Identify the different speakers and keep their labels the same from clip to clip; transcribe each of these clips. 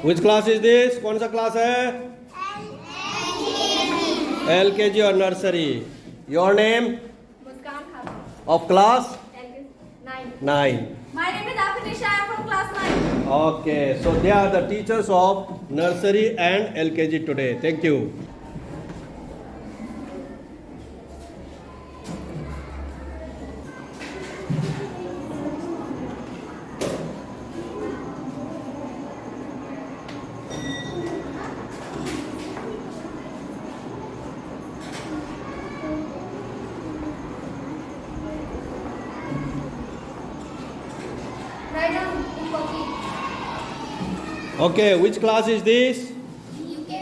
Speaker 1: Which class is this? कौन सा class है? LKG और nursery. Your name?
Speaker 2: Muskan Khatun.
Speaker 1: Of class?
Speaker 2: 9.
Speaker 1: 9.
Speaker 2: My name is Afinisha. I am from class 9.
Speaker 1: Okay, so they are the teachers of nursery and LKG today. Thank you.
Speaker 2: Write down in copy.
Speaker 1: Okay, which class is this?
Speaker 2: UK.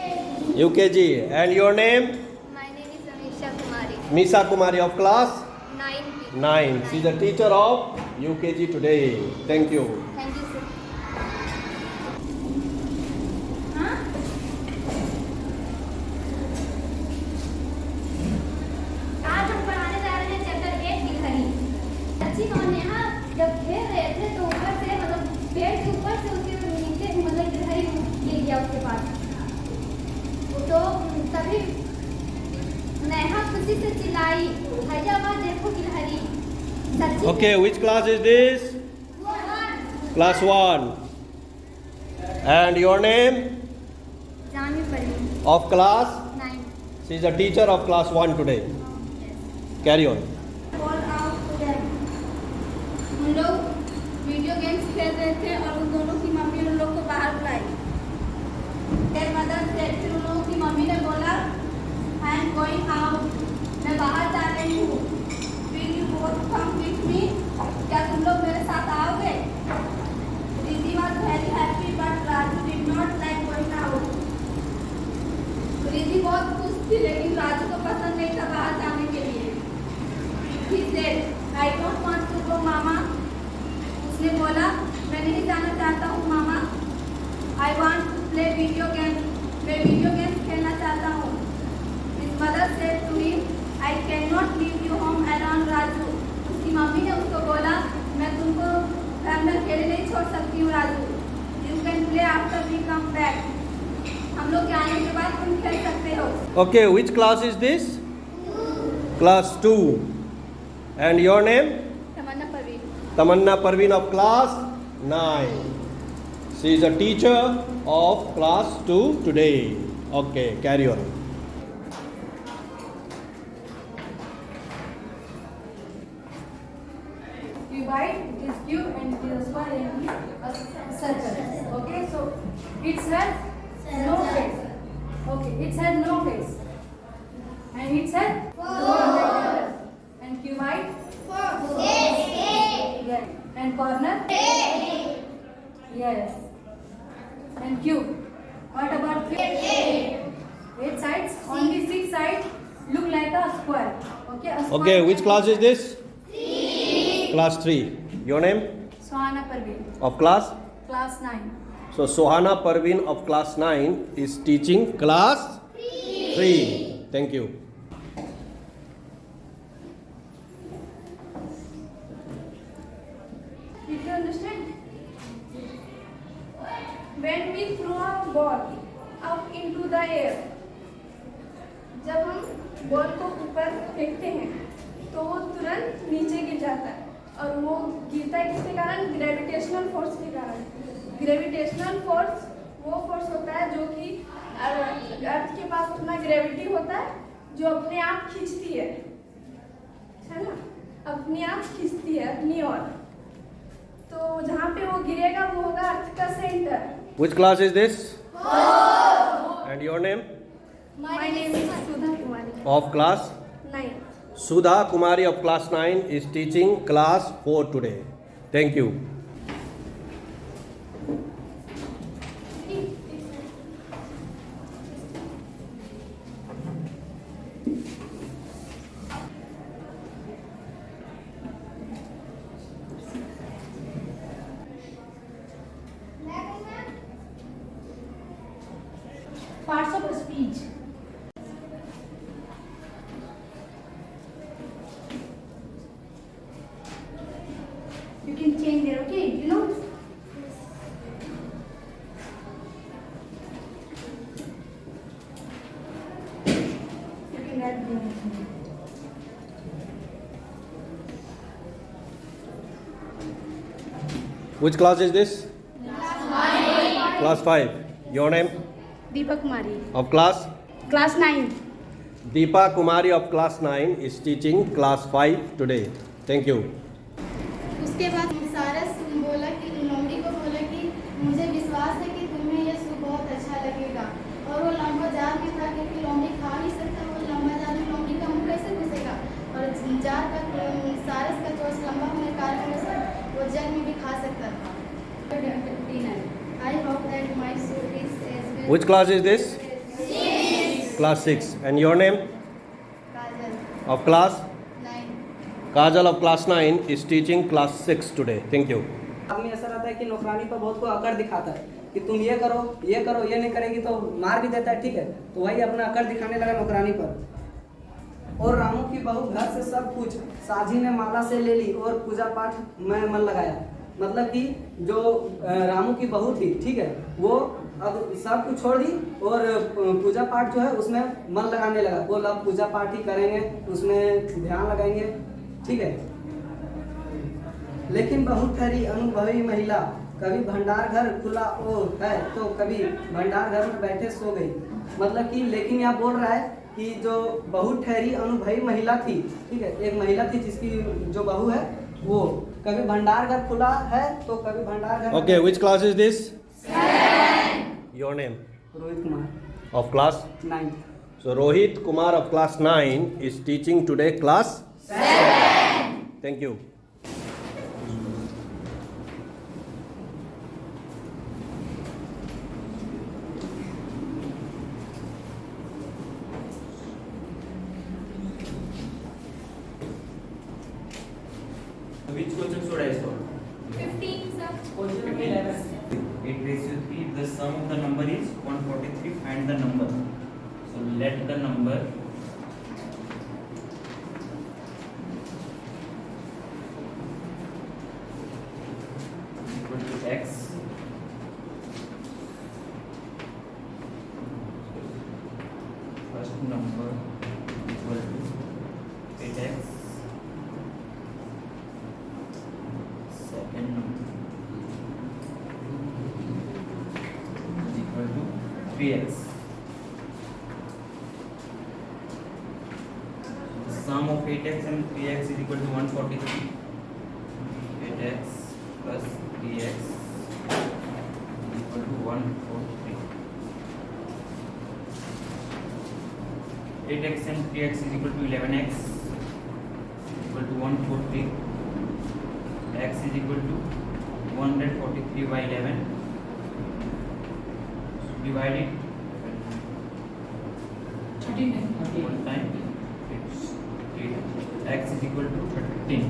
Speaker 1: UKG. And your name?
Speaker 2: My name is Amisha Kumari.
Speaker 1: Misa Kumari of class
Speaker 2: 9.
Speaker 1: 9. She is the teacher of UKG today. Thank you.
Speaker 2: Thank you, sir. आज हम पढ़ाने जा रहे हैं chapter 8 गिलहरी। अच्छी कौन है? हाँ, जब खेल रहे थे तो ऊपर से मतलब पेड़ के ऊपर से उसके नीचे मतलब गिलहरी गिर गया उसके पास। तो तभी नेहा खुशी से चिल्लाई, भैया वहाँ देखो गिलहरी। सच्ची
Speaker 1: Okay, which class is this? Class 1. And your name?
Speaker 2: जानी पड़ी।
Speaker 1: Of class?
Speaker 2: 9.
Speaker 1: She is the teacher of class 1 today. Carry on.
Speaker 2: Call out to them. उन लोग वीडियो गेम्स खेल रहे थे और उन दोनों की मम्मी उन लोग को बाहर बुलाई। Their mother said, फिर उन लोगों की मम्मी ने बोला, I am going out. मैं बाहर जा रही हूँ। Will you both come with me? क्या तुम लोग मेरे साथ आओगे? Riddhi was very happy, but Raju did not like going out. Riddhi बहुत खुश थी लेकिन राजू को पसंद नहीं था बाहर जाने के लिए। He said, I don't want to go, मामा। उसने बोला, मैं नहीं जाना चाहता हूँ मामा। I want to play video games. मैं वीडियो गेम्स खेलना चाहता हूँ। His mother said to him, I cannot leave you home alone, Raju. उसकी मम्मी ने उसको बोला, मैं तुमको घर में अकेले नहीं छोड़ सकती हूँ Raju. You can play after we come back. हम लोग के आने के बाद तुम खेल सकते हो।
Speaker 1: Okay, which class is this? Class 2. And your name?
Speaker 2: Tamannaah Parveen.
Speaker 1: Tamanna Parveen of class 9. She is a teacher of class 2 today. Okay, carry on.
Speaker 3: Divide this cube and it is a square and a circle. Okay, so it has no face. Okay, it has no face. And it has no. And cubite? Yes. And corner? Yes. And cube? What about cube? 8 sides? Only 6 sides look like a square. Okay, a square.
Speaker 1: Okay, which class is this? Class 3. Your name?
Speaker 3: Sohana Parveen,
Speaker 1: Of class?
Speaker 3: class 9.
Speaker 1: So Sohana Parveen of class 9 is teaching class 3. Thank you.
Speaker 2: Did you understand? When we throw a ball up into the air, जब हम ball को ऊपर फेंकते हैं तो वो तुरंत नीचे गिर जाता है और वो गिरता है किसके कारण? ग्रेविटेशनल फोर्स के कारण। ग्रेविटेशनल फोर्स वो फोर्स होता है जो कि अर्थ के पास उतना ग्रेविटी होता है जो अपने आप खींचती है ना, अपने आप खींचती है अपनी ओर। तो जहाँ पे वो गिरेगा वो होगा अर्थ का centre.
Speaker 1: Which class is this? And your name?
Speaker 2: My name is Sudha Kumari.
Speaker 1: Of class?
Speaker 2: 9.
Speaker 1: Sudha Kumari of class 9 is teaching class 4 today. Thank you.
Speaker 3: Parts of speech.
Speaker 2: You can change there, okay?
Speaker 1: Which class is this? Class 5. Your name?
Speaker 2: Deepak Kumari.
Speaker 1: Of class?
Speaker 2: Class 9.
Speaker 1: Deepa Kumari of class 9 is teaching class 5 today. Thank you.
Speaker 4: उसके बाद सारस बोला कि लोमड़ी को बोला कि मुझे विश्वास है कि तुम्हें यह सूप बहुत अच्छा लगेगा। और वो लंबा जार में था क्योंकि लोमड़ी खा नहीं सकता, वो लंबा जार में लोमड़ी का मुंह कैसे घुसेगा। और जार का सारस का चोंच लंबा होने के कारण वो जग में भी खा सकता था। I hope that my soup is as good.
Speaker 1: Which class is this? Class 6. And your name?
Speaker 4: Kajal.
Speaker 1: Of class?
Speaker 4: 9.
Speaker 1: Kajal of class 9 is teaching class 6 today. Thank you.
Speaker 5: आदमी ऐसा रहता है कि नौकरानी पर बहुत को अकड़ दिखाता है कि तुम ये करो, ये नहीं करेगी तो मार भी देता है, ठीक है। तो वही अपना अकड़ दिखाने लगा नौकरानी पर। और रामू की बहू घर से सब कुछ साझी ने माला से ले ली और पूजा पाठ में मन लगाया। मतलब कि जो रामू की बहू थी, ठीक है, वो अब सब कुछ छोड़ दी और पूजा पाठ जो है उसमें मन लगाने लगा। वो लोग पूजा पाठ ही करेंगे, उसमें ध्यान लगाएंगे, ठीक है। लेकिन बहुत ठहरी अनुभवी महिला, कभी भंडार घर खुला ओ है तो कभी भंडार घर में बैठे सो गई। मतलब कि लेकिन यहाँ बोल रहा है कि जो बहुत ठहरी अनुभवी महिला थी, ठीक है, एक महिला थी जिसकी जो बहू है वो कभी भंडार घर खुला है तो कभी भंडार घर।
Speaker 1: Okay, which class is this? 7. Your name?
Speaker 5: Rohit Kumar
Speaker 1: Of class?
Speaker 5: 9।
Speaker 1: So Rohit Kumar of class 9 is teaching today class 7. Thank you.
Speaker 6: Which question should I solve?
Speaker 2: 15, sir.
Speaker 5: Question 11।
Speaker 6: 8 raised to 3. The sum of the number is 143. Find the number. So let the number equal to x. First number equal to 8x. Second number is equal to 3x. The sum of 8x and 3x is equal to 143. 8x plus 3x is equal to 143. 8x and 3x is equal to 11x equal to 143. X is equal to 143 by 11. Divide it one time. It's 3. X is equal to 13.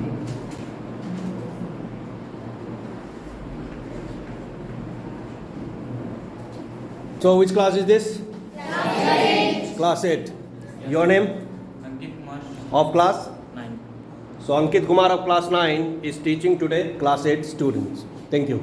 Speaker 1: So which class is this? Class 8. Your name?
Speaker 6: Ankit Kumar,
Speaker 1: Of class?
Speaker 6: 9.
Speaker 1: So Ankit Kumar of class 9 is teaching today class 8 students. Thank you.